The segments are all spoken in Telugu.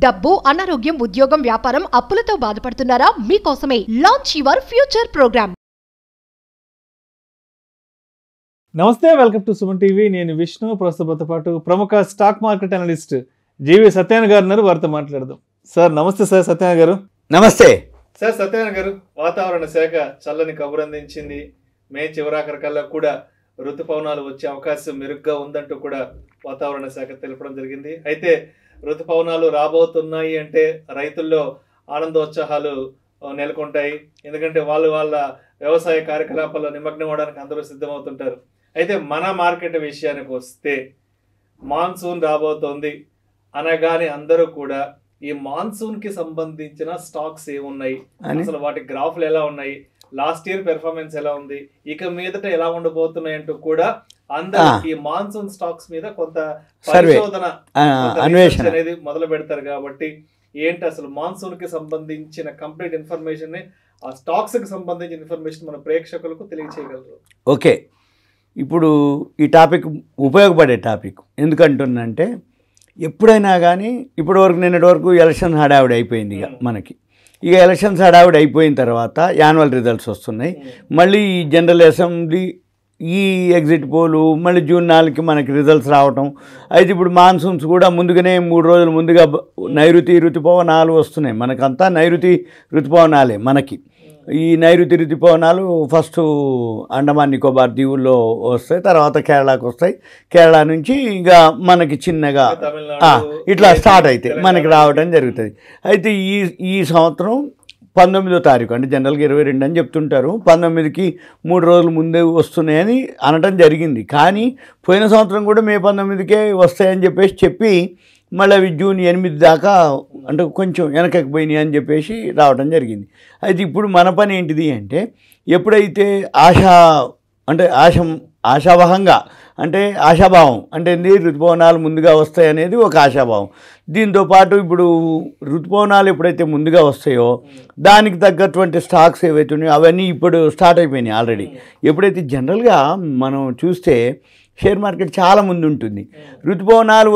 డబ్బు, అనారోగ్యం, ఉద్యోగం, వ్యాపారం, అప్పులతో బాధపడుతున్నారా? మీకోసమే లాంచ్ యువర్ ఫ్యూచర్ ప్రోగ్రామ్. నమస్తే, వెల్కమ్ టు సుమన్ టీవీ. నేను విష్ణు. ప్రస్తుతంతో పాటు ప్రముఖ స్టాక్ మార్కెట్ అనలిస్ట్ జీవి సత్యనారాయణ గారు ఉన్నారు. వారితో మాట్లాడదాం. సార్ నమస్తే. సార్ సత్యనారాయణ గారు నమస్తే. సార్ సత్యనారాయణ గారు, వాతావరణ శాఖ చల్లని కబురు అందించింది. మే చివరాఖరికల్లా కూడా ఋతుపవనాలు వచ్చే అవకాశం మెరుగ్గా ఉందంటూ కూడా వాతావరణ శాఖ తెలపడం జరిగింది. అయితే ఋతుపవనాలు రాబోతున్నాయి అంటే రైతుల్లో ఆనందోత్సాహాలు నెలకొంటాయి. ఎందుకంటే వాళ్ళ వ్యవసాయ కార్యకలాపాల్లో నిమగ్నం అవడానికి అందరూ సిద్ధమవుతుంటారు. అయితే మన మార్కెట్ విషయానికి వస్తే మాన్సూన్ రాబోతోంది అనగానే అందరూ కూడా ఈ మాన్సూన్ కి సంబంధించిన స్టాక్స్ ఏమున్నాయి, అసలు వాటి గ్రాఫ్లు ఎలా ఉన్నాయి, లాస్ట్ ఇయర్ పెర్ఫార్మెన్స్ ఎలా ఉంది, ఇక మీదట ఎలా ఉండబోతున్నాయి అంటూ కూడా అందరూ ఈ మాన్సూన్ స్టాక్స్ మీద కొంత పరిశోధన అన్వేషణ అనేది మొదలు పెడతారు. కాబట్టి ఏంటి అసలు మాన్సూన్ కి సంబంధించిన కంప్లీట్ ఇన్ఫర్మేషన్, ఆ స్టాక్స్ కి సంబంధించిన ఇన్ఫర్మేషన్ మన ప్రేక్షకులకు తెలియచేయగలరు? ఓకే, ఇప్పుడు ఈ టాపిక్ ఉపయోగపడే టాపిక్. ఎందుకంటున్నంటే ఎప్పుడైనా కానీ ఇప్పటి వరకు నిన్నటి వరకు ఎలక్షన్ హడావిడి అయిపోయింది. మనకి ఇక ఎలక్షన్స్ హడావిడి అయిపోయిన తర్వాత యాన్యువల్ రిజల్ట్స్ వస్తున్నాయి. మళ్ళీ ఈ జనరల్ అసెంబ్లీ, ఈ ఎగ్జిట్ పోలు, మళ్ళీ జూన్ 4కి మనకి రిజల్ట్స్ రావటం. అయితే ఇప్పుడు మాన్సూన్స్ కూడా ముందుగానే 3 రోజులు ముందుగా నైరుతి ఋతుపవనాలు వస్తున్నాయి. మనకంతా నైరుతి ఋతుపవనాలే మనకి. ఈ నైరుతి ఋతుపవనాలు ఫస్ట్ అండమాన్ నికోబార్ దీవుల్లో వస్తాయి, తర్వాత కేరళకు వస్తాయి. కేరళ నుంచి ఇక మనకి చిన్నగా ఇట్లా స్టార్ట్ అయితే మనకి రావడం జరుగుతుంది. అయితే ఈ సంవత్సరం 19వ తారీఖు, అంటే జనరల్గా 22 అని చెప్తుంటారు, 19కి 3 రోజులు ముందే వస్తున్నాయని అనటం జరిగింది. కానీ పోయిన సంవత్సరం కూడా మే 19కే వస్తాయని చెప్పి మళ్ళీ అవి జూన్ 8 దాకా అంటే కొంచెం వెనకకి పోయినాయి అని చెప్పేసి రావడం జరిగింది. అయితే ఇప్పుడు మన పని ఏంటిది అంటే, ఎప్పుడైతే ఆశావహంగా అంటే ఆశాభావం అంటే ఋతుపవనాలు ముందుగా వస్తాయి అనేది ఒక ఆశాభావం. దీంతోపాటు ఇప్పుడు ఋతుపవనాలు ఎప్పుడైతే ముందుగా వస్తాయో దానికి తగ్గటువంటి స్టాక్స్ ఏవైతే ఉన్నాయో అవన్నీ ఇప్పుడు స్టార్ట్ అయిపోయినాయి ఆల్రెడీ. ఎప్పుడైతే జనరల్గా మనం చూస్తే షేర్ మార్కెట్ చాలా ముందు ఉంటుంది. ఋతుపవనాలు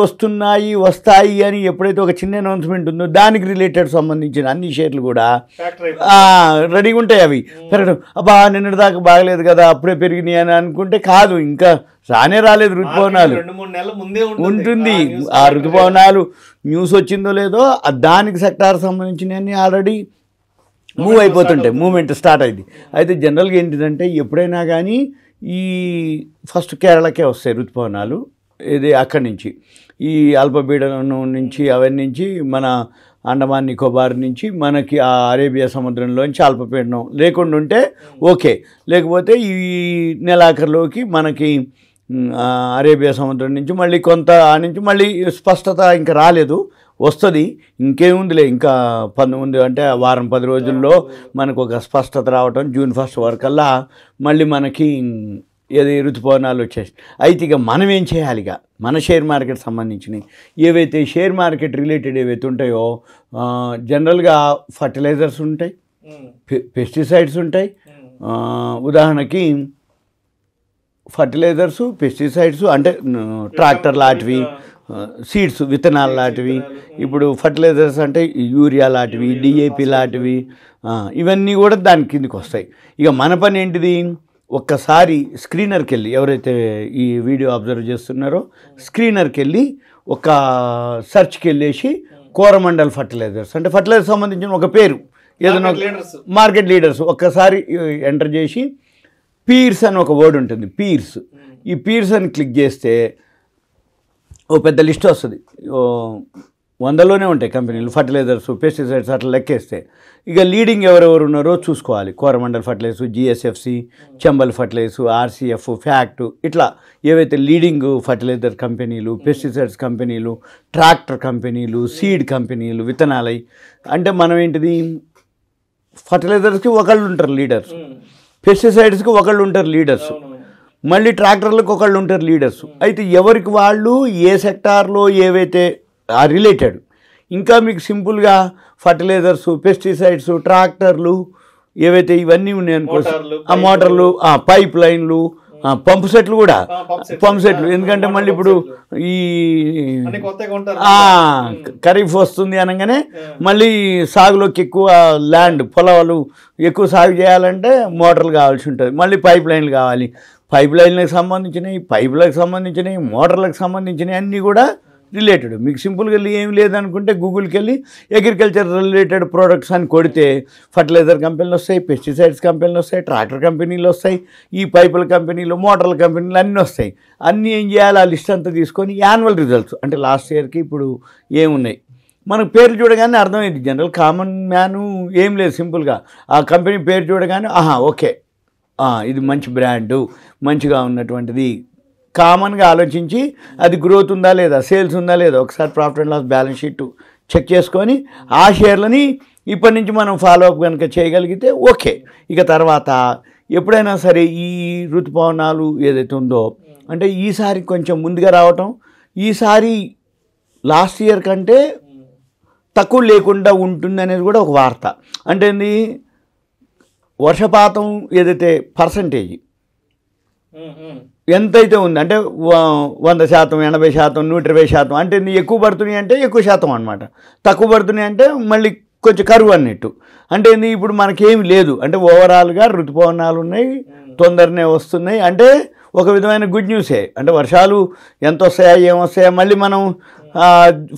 వస్తాయి అని ఎప్పుడైతే ఒక చిన్న అనౌన్స్మెంట్ ఉందో దానికి రిలేటెడ్ సంబంధించిన అన్ని షేర్లు కూడా రెడీగా ఉంటాయి. అవి పెరగడం, అబ్బా నిన్నటిదాకా బాగలేదు కదా అప్పుడే పెరిగినాయి అని అనుకుంటే కాదు, ఇంకా రాలేదు ఋతుపవనాలు ఉంటుంది. ఆ ఋతుపవనాలు న్యూస్ వచ్చిందో లేదో దానికి సెక్టార్ సంబంధించినవన్నీ ఆల్రెడీ మూవ్ అయిపోతుంటాయి, మూవ్మెంట్ స్టార్ట్ అయింది. అయితే జనరల్గా ఏంటిదంటే ఎప్పుడైనా కానీ ఈ ఫస్ట్ కేరళకే వస్తాయి ఋతుపవనాలు. ఇది అక్కడి నుంచి ఈ అల్పపీడనం నుంచి అవన్నీ నుంచి మన అండమాన్ నికోబార్ నుంచి మనకి ఆ అరేబియా సముద్రంలోంచి అల్పపీడనం లేకుండా ఉంటే ఓకే, లేకపోతే ఈ నెలాఖరులోకి మనకి అరేబియా సముద్రం నుంచి మళ్ళీ కొంత ఆ నుంచి మళ్ళీ స్పష్టత ఇంకా రాలేదు, వస్తుంది. ఇంకేముందిలే, ఇంకా 19 అంటే వారం 10 రోజుల్లో మనకు ఒక స్పష్టత రావటం, జూన్ 1 వరకల్లా మళ్ళీ మనకి ఏది ఋతుపవనాలు వచ్చేసి. అయితే ఇక మనం ఏం చేయాలి, ఇక మన షేర్ మార్కెట్ సంబంధించినవి ఏవైతే షేర్ మార్కెట్ రిలేటెడ్ ఏవైతే ఉంటాయో జనరల్గా ఫర్టిలైజర్స్ ఉంటాయి, పెస్టిసైడ్స్ ఉంటాయి. ఉదాహరణకి ఫర్టిలైజర్సు, పెస్టిసైడ్స్ అంటే ట్రాక్టర్ లాంటివి, సీడ్స్ విత్తనాలు లాంటివి, ఇప్పుడు ఫర్టిలైజర్స్ అంటే యూరియా లాంటివి, డిఏపి లాంటివి, ఇవన్నీ కూడా దాని కిందకి వస్తాయి. ఇక మన పని ఏంటిది, ఒక్కసారి స్క్రీనర్కి వెళ్ళి, ఎవరైతే ఈ వీడియో అబ్జర్వ్ చేస్తున్నారో స్క్రీనర్కి వెళ్ళి ఒక సర్చ్కి వెళ్ళేసి కోరమండల్ ఫర్టిలైజర్స్ అంటే ఫర్టిలైజర్ సంబంధించిన ఒక పేరు ఏదైనా మార్కెట్ లీడర్స్ ఒక్కసారి ఎంటర్ చేసి పీర్స్ అని ఒక వర్డ్ ఉంటుంది, పీర్స్. ఈ పీర్స్ అని క్లిక్ చేస్తే ఓ పెద్ద లిస్ట్ వస్తుంది. 100లోనే ఉంటాయి కంపెనీలు, ఫర్టిలైజర్స్, పెస్టిసైడ్స్ అట్లా లెక్కేస్తే. ఇక లీడింగ్ ఎవరెవరు ఉన్నారో చూసుకోవాలి. Coromandel fertilisers, GSFC, Chambal fertilisers, RCF, FACT, ఇట్లా ఏవైతే లీడింగ్ ఫర్టిలైజర్ కంపెనీలు, పెస్టిసైడ్స్ కంపెనీలు, ట్రాక్టర్ కంపెనీలు, సీడ్ కంపెనీలు, విత్తనాలై అంటే మనం ఏంటిది ఫర్టిలైజర్స్కి ఒకళ్ళు ఉంటారు లీడర్స్, పెస్టిసైడ్స్కి ఒకళ్ళు ఉంటారు లీడర్స్, మళ్ళీ ట్రాక్టర్లకు ఒకళ్ళు ఉంటారు లీడర్స్. అయితే ఎవరికి వాళ్ళు ఏ సెక్టార్లో ఏవైతే రిలేటెడ్, ఇంకా మీకు సింపుల్గా ఫర్టిలైజర్స్, పెస్టిసైడ్స్, ట్రాక్టర్లు ఏవైతే ఇవన్నీ ఉన్నాయనుకో, ఆ మోటార్లు, పైప్ లైన్లు, పంపు సెట్లు కూడా పంపు సెట్లు ఎందుకంటే మళ్ళీ ఇప్పుడు ఈ ఖరీఫ్ వస్తుంది అనగానే మళ్ళీ సాగులోకి ఎక్కువ ల్యాండ్ పొలాలు ఎక్కువ సాగు చేయాలంటే మోటార్లు కావాల్సి ఉంటుంది, మళ్ళీ పైప్ లైన్లు కావాలి, పైప్ లైన్లకు సంబంధించినవి మోటార్లకు సంబంధించినవి అన్నీ కూడా రిలేటెడ్. మీకు సింపుల్గా ఏం లేదనుకుంటే గూగుల్కి వెళ్ళి అగ్రికల్చర్ రిలేటెడ్ ప్రోడక్ట్స్ అని కొడితే ఫర్టిలైజర్ కంపెనీలు వస్తాయి, పెస్టిసైడ్స్ కంపెనీలు వస్తాయి, ట్రాక్టర్ కంపెనీలు వస్తాయి, ఈ పైపుల కంపెనీలు, మోటార్ల కంపెనీలు అన్నీ వస్తాయి. అన్నీ ఏం చేయాలి, ఆ లిస్ట్ అంతా తీసుకొని యాన్యువల్ రిజల్ట్స్ అంటే లాస్ట్ ఇయర్కి ఇప్పుడు ఏమున్నాయి మనకు పేర్లు చూడగానే అర్థమైంది. జనరల్ కామన్ మ్యాను ఏం లేదు, సింపుల్గా ఆ కంపెనీ పేరు చూడగానే ఓకే ఇది మంచి బ్రాండు, మంచిగా ఉన్నటువంటిది కామన్గా ఆలోచించి అది గ్రోత్ ఉందా లేదా, సేల్స్ ఉందా లేదా, ఒకసారి profit and loss balance sheet check చేసుకొని ఆ షేర్లని ఇప్పటి నుంచి మనం ఫాలోఅప్ కనుక చేయగలిగితే ఓకే. ఇక తర్వాత ఎప్పుడైనా సరే ఈ ఋతుపవనాలు ఏదైతే ఉందో అంటే ఈసారి కొంచెం ముందుగా రావటం, ఈసారి లాస్ట్ ఇయర్ కంటే తక్కువ లేకుండా ఉంటుంది అనేది కూడా ఒక వార్త. అంటే ఏంది, వర్షపాతం ఏదైతే పర్సంటేజ్ ఎంతైతే ఉంది అంటే 100%, 80%, 120%, అంటే నీ ఎక్కువ పడుతున్నాయి అంటే ఎక్కువ శాతం అనమాట, తక్కువ పడుతున్నాయి అంటే మళ్ళీ కొంచెం కరువు అన్నట్టు. అంటే ఇప్పుడు మనకేమి లేదు అంటే ఓవరాల్గా ఋతుపవనాలు ఉన్నాయి, తొందరనే వస్తున్నాయి, అంటే ఒక విధమైన గుడ్ న్యూసే. అంటే వర్షాలు ఎంత వస్తాయా ఏమొస్తాయా మళ్ళీ మనం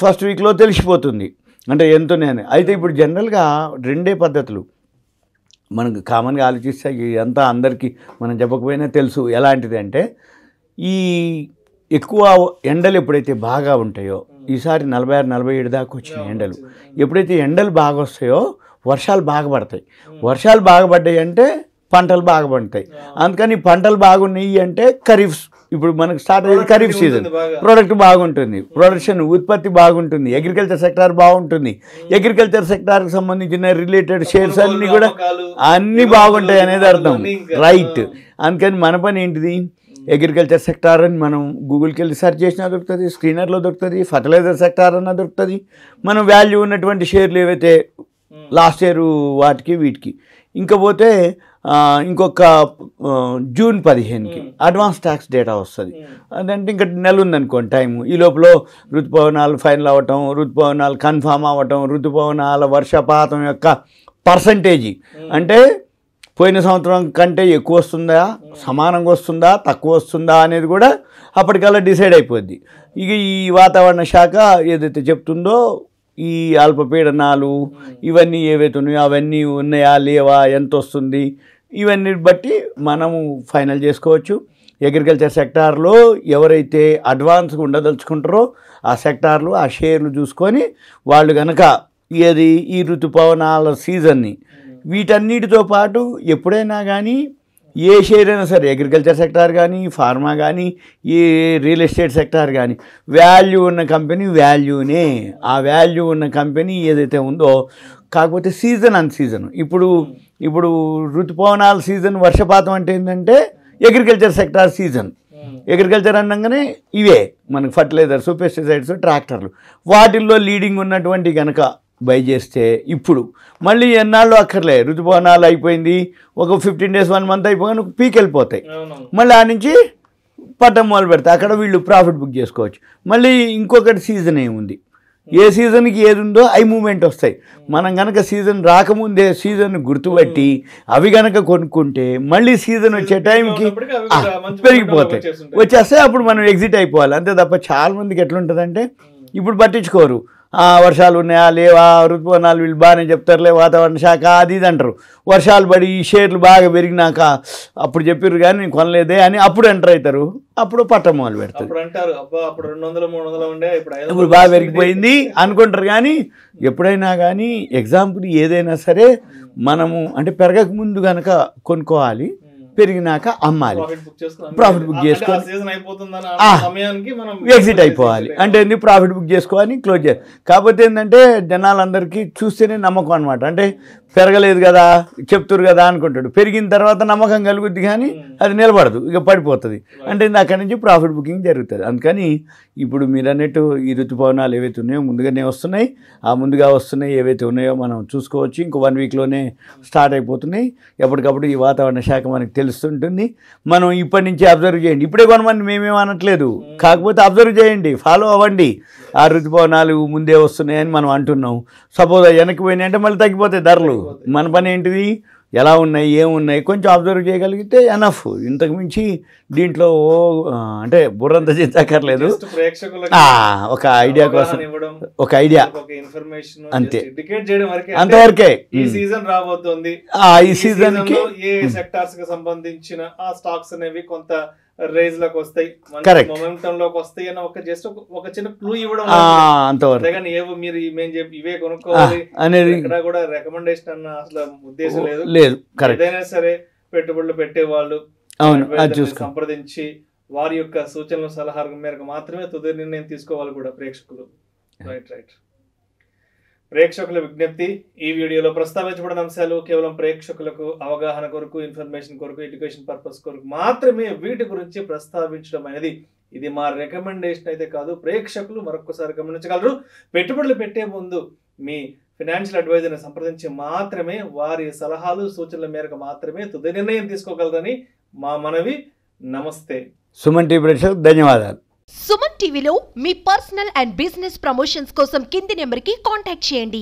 ఫస్ట్ వీక్లో తెలిసిపోతుంది అంటే ఎంతనే. అయితే ఇప్పుడు జనరల్గా రెండే పద్ధతులు మనకు కామన్గా ఆలోచిస్తే అంతా అందరికీ మనం చెప్పకపోయినా తెలుసు. ఎలాంటిది అంటే ఈ ఎక్కువ ఎండలు ఎప్పుడైతే బాగా ఉంటాయో, ఈసారి 46-47 దాకా వచ్చిన ఎండలు, ఎప్పుడైతే ఎండలు బాగా వస్తాయో వర్షాలు బాగా పడతాయి. వర్షాలు బాగా పడ్డాయి అంటే పంటలు బాగా పండుతాయి. అందుకని పంటలు బాగున్నాయి అంటే ఖరీఫ్ ఇప్పుడు మనకు స్టార్ట్ అయ్యేది ఖరీఫ్ సీజన్, ప్రోడక్ట్ బాగుంటుంది, ప్రొడక్షన్ ఉత్పత్తి బాగుంటుంది, అగ్రికల్చర్ సెక్టార్ బాగుంటుంది, అగ్రికల్చర్ సెక్టార్కి సంబంధించిన రిలేటెడ్ షేర్స్ అన్నీ కూడా అన్నీ బాగుంటాయి అనేది అర్థం, రైట్. అందుకని మన పని ఏంటిది, అగ్రికల్చర్ సెక్టార్ అని మనం గూగుల్కి వెళ్ళి సెర్చ్ చేసినా దొరుకుతుంది, స్క్రీనర్లో దొరుకుతుంది, ఫర్టిలైజర్ సెక్టార్ అన్న దొరుకుతుంది. మనం వాల్యూ ఉన్నటువంటి షేర్లు ఏవైతే లాస్ట్ ఇయర్ వాటికి వీటికి ఇంకా పోతే ఇంకొక జూన్ 15కి అడ్వాన్స్ ట్యాక్స్ డేటా వస్తుంది. అదంటే ఇంకా నెల ఉందనుకోండి టైము. ఈ లోపల ఋతుపవనాలు ఫైనల్ అవ్వటం, ఋతుపవనాలు కన్ఫామ్ అవ్వటం, ఋతుపవనాల వర్షపాతం యొక్క పర్సంటేజీ అంటే పోయిన సంవత్సరం కంటే ఎక్కువ వస్తుందా, సమానంగా వస్తుందా, తక్కువ వస్తుందా అనేది కూడా అప్పటికల్లా డిసైడ్ అయిపోద్ది. ఇక ఈ వాతావరణ శాఖ ఏదైతే చెప్తుందో ఈ అల్పపీడనాలు ఇవన్నీ ఏవైతే ఉన్నాయో అవన్నీ ఉన్నాయా లేవా, ఎంత వస్తుంది, ఇవన్నీ బట్టి మనము ఫైనల్ చేసుకోవచ్చు. అగ్రికల్చర్ సెక్టార్లో ఎవరైతే అడ్వాన్స్గా ఉండదలుచుకుంటారో ఆ సెక్టార్లు ఆ షేర్లు చూసుకొని వాళ్ళు కనుక ఏది ఈ ఋతుపవనాల సీజన్ని వీటన్నిటితో పాటు ఎప్పుడైనా కానీ ఏ షేర్ అయినా సరే అగ్రికల్చర్ సెక్టార్ కానీ ఫార్మా కానీ ఏ రియల్ ఎస్టేట్ సెక్టార్ కానీ వాల్యూ ఉన్న కంపెనీ వాల్యూనే, ఆ వాల్యూ ఉన్న కంపెనీ ఏదైతే ఉందో కాకపోతే సీజన్ అన్ సీజన్. ఇప్పుడు ఋతుపవనాల సీజన్ వర్షపాతం అంటే ఏంటంటే అగ్రికల్చర్ సెక్టార్ సీజన్. అగ్రికల్చర్ అనగానే ఇవే మనకు ఫర్టిలైజర్స్, పెస్టిసైడ్స్, ట్రాక్టర్లు, వాటిల్లో లీడింగ్ ఉన్నటువంటి కనుక బై చేస్తే ఇప్పుడు మళ్ళీ ఎన్నాళ్ళు అక్కర్లే, ఋతుపవనాలు అయిపోయింది ఒక 15 days 1 month అయిపోగానే పీక్ వెళ్ళిపోతాయి. మళ్ళీ ఆ నుంచి పట్టం మొదలు పెడతాయి, అక్కడ వీళ్ళు ప్రాఫిట్ బుక్ చేసుకోవచ్చు. మళ్ళీ ఇంకొకటి సీజన్ ఏముంది, ఏ సీజన్కి ఏది ఉందో అవి మూమెంట్ వస్తాయి. మనం కనుక సీజన్ రాకముందే సీజన్ గుర్తుపట్టి అవి కనుక కొనుక్కుంటే మళ్ళీ సీజన్ వచ్చే టైంకి పెరిగిపోతాయి, వచ్చేస్తే అప్పుడు మనం ఎగ్జిట్ అయిపోవాలి అంతే తప్ప. చాలామందికి ఎట్లుంటుందంటే ఇప్పుడు పట్టించుకోరు, వర్షాలు ఉన్నాయా లేవా, ఋతుపవనాలు వీళ్ళు బాగానే చెప్తారులే, వాతావరణ శాఖ అది ఇది అంటారు. వర్షాలు పడి ఈ షేర్లు బాగా పెరిగినాక అప్పుడు చెప్పారు కానీ నేను కొనలేదే అని అప్పుడు ఎంటర్ అవుతారు, అప్పుడు పట్టం మొదలు పెడతారు. ఇప్పుడు బాగా పెరిగిపోయింది అనుకుంటారు. కానీ ఎప్పుడైనా కానీ ఎగ్జాంపుల్ ఏదైనా సరే మనము అంటే పెరగక ముందు కనుక కొనుక్కోవాలి, పెరిగినాక అమ్మాలి, ప్రాఫిట్ బుక్ చేసుకొని ఎగ్జిట్ అయిపోవాలి. అంటే ఏంది, ప్రాఫిట్ బుక్ చేసుకోవాలి, క్లోజ్ చేయాలి. కాకపోతే ఏంటంటే జనాలందరికీ చూస్తేనే నమ్మకం అనమాట. అంటే పెరగలేదు కదా చెప్తురు కదా అనుకుంటాడు, పెరిగిన తర్వాత నమ్మకం కలుగుద్ది కానీ అది నిలబడదు, ఇక పడిపోతుంది. అంటే అక్కడి నుంచి ప్రాఫిట్ బుకింగ్ జరుగుతుంది. అందుకని ఇప్పుడు మీరు అన్నట్టు ఈ ఋతుపవనాలు ఏవైతే ఉన్నాయో ముందుగానే వస్తున్నాయి, ఆ ముందుగా వస్తున్నాయి ఏవైతే ఉన్నాయో మనం చూసుకోవచ్చు. ఇంకో 1 weekలోనే స్టార్ట్ అయిపోతున్నాయి. ఎప్పటికప్పుడు ఈ వాతావరణ శాఖ మనకి తెలుస్తుంటుంది. మనం ఇప్పటి నుంచి అబ్జర్వ్ చేయండి. ఇప్పుడే కొనమని మేమేం అనట్లేదు, కాకపోతే అబ్జర్వ్ చేయండి, ఫాలో అవ్వండి. ఆ ఋతుపవనాలు ముందే వస్తున్నాయని మనం అంటున్నాం. సపోజ్ వెనక్కి పోయినాయి అంటే మళ్ళీ తగ్గిపోతాయి ధరలు. మన పని ఏంటిది, ఎలా ఉన్నాయి ఏమున్నాయి కొంచెం అబ్జర్వ్ చేయగలిగితే ఎనఫ్. ఇంతకు మించి దీంట్లో అంటే బుర్రంతా చేర్చక్కర్లేదు. ఒక ఐడియా కోసం ఒక ఐడియా అంతే, అంతవరకే. ఈ సీజన్ రాబోతుంది, ఈ సీజన్ కి ఏ సెక్టార్స్ కి సంబంధించిన ఆ స్టాక్స్ అనేవి కొంత రైజ్ లోకి వస్తాయి, మొమెంటం లోకి వస్తాయి అని ఒక చిన్న క్లూ ఇవ్వడం అంతవరకు. ఏవో మీరు ఇవే కొనుక్కోవాలి అనేది ఇక్కడ కూడా రికమెండేషన్ అన్న అసలు ఉద్దేశం లేదు. ఏదైనా సరే పెట్టుబడులు పెట్టే వాళ్ళు సంప్రదించి వారి యొక్క సూచనలు సలహాల మేరకు మాత్రమే తుది నిర్ణయం తీసుకోవాలి కూడా ప్రేక్షకులు. రైట్. ప్రేక్షకుల విజ్ఞప్తి, ఈ వీడియోలో ప్రస్తావించబడిన అంశాలు కేవలం ప్రేక్షకులకు అవగాహన కొరకు, ఇన్ఫర్మేషన్ కొరకు, ఎడ్యుకేషన్ పర్పస్ కొరకు మాత్రమే వీటి గురించి ప్రస్తావించడం అనేది ఇది మా రికమెండేషన్ అయితే కాదు. ప్రేక్షకులు మరొకసారి గమనించగలరు, పెట్టుబడులు పెట్టే ముందు మీ ఫైనాన్షియల్ అడ్వైజర్ని సంప్రదించి మాత్రమే వారి సలహాలు సూచనల మేరకు మాత్రమే తుది నిర్ణయం తీసుకోగలరని మా మనవి. నమస్తే. సుమన్ టీవీ ప్రేక్షకులకు ధన్యవాదాలు. సుమన్ టీవీలో మీ పర్సనల్ అండ్ బిజినెస్ ప్రమోషన్స్ కోసం కింది నెంబర్కి కాంటాక్ట్ చేయండి.